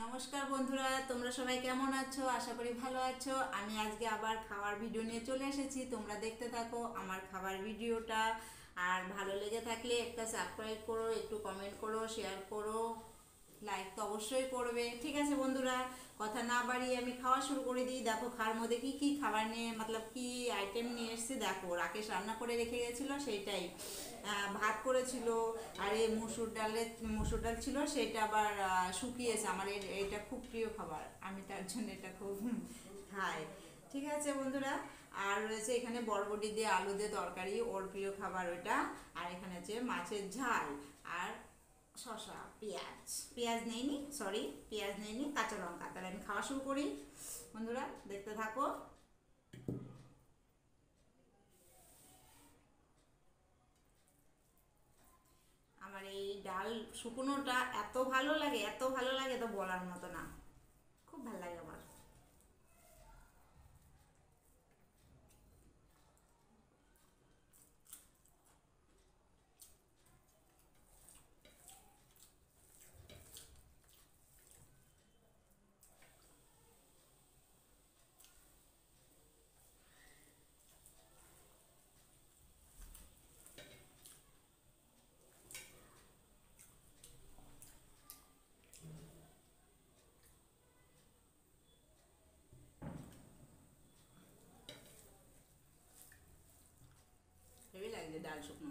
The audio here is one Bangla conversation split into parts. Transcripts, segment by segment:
নমস্কার বন্ধুরা, তোমরা সবাই কেমন আছো? আশা করি ভালো আছো। আমি আজকে আবার খাওয়ার ভিডিও নিয়ে চলে এসেছি। তোমরা দেখতে থাকো আমার খাবার ভিডিওটা। আর ভালো লেগে থাকলে একটা সাবস্ক্রাইব করো, একটু কমেন্ট করো, শেয়ার করো, লাইক তো অবশ্যই করবে। ঠিক আছে বন্ধুরা, কথা না বাড়িয়ে আমি খাওয়া শুরু করে দিই। দেখো খাওয়ার মধ্যে কি কি খাবার নিয়ে কি আইটেম নিয়ে এসেছি। দেখো রাকেশ রান্না করে রেখে গেছিলো সেইটাই। ভাত করেছিল, আর এই মসুর ডাল ছিল, সেটা আবার শুকিয়েছে। আমার এটা খুব প্রিয় খাবার, আমি তার জন্য এটা খুব খাই। ঠিক আছে বন্ধুরা, আর রয়েছে এখানে বরবটি দিয়ে আলু দিয়ে তরকারি, ওর প্রিয় খাবার ওটা। আর এখানে আছে মাছের ঝাল, আর শসা, পেঁয়াজ নেইনি, সরি পেঁয়াজ নেইনি, কাঁচা লঙ্কা। তাহলে আমি খাওয়া শুরু করি। বন্ধুরা দেখতে থাকো। আমার এই ডাল শুকনোটা এত ভালো লাগে, এত ভালো লাগে, তো বলার মতো না। খুব ভালো লাগে আমার। হেভি লাগছে ডাল শুকনো।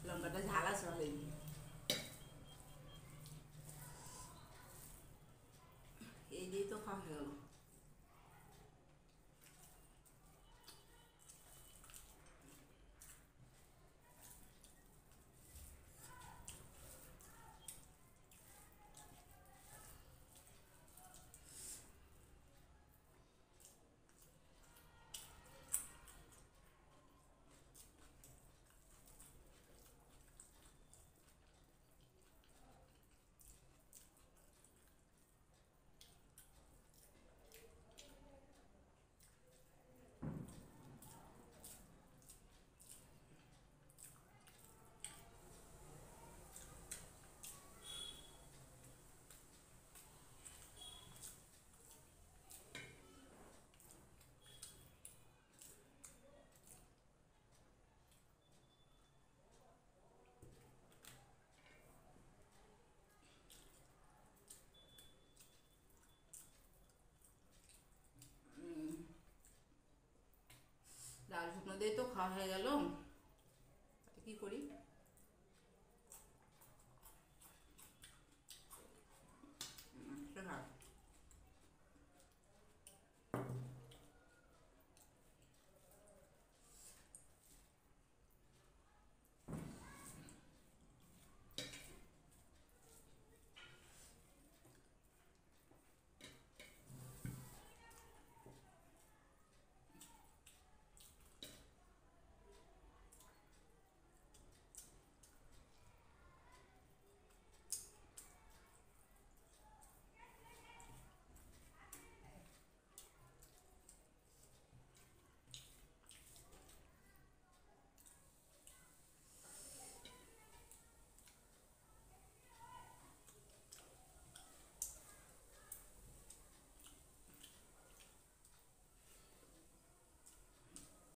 লঙ্কাটা ঝাল আছে অলরেডি। এই দিয়ে তো খাওয়া হয়ে গেল। ডাল শুকনো দিয়ে তো খাওয়া হয়ে গেল, কি করি।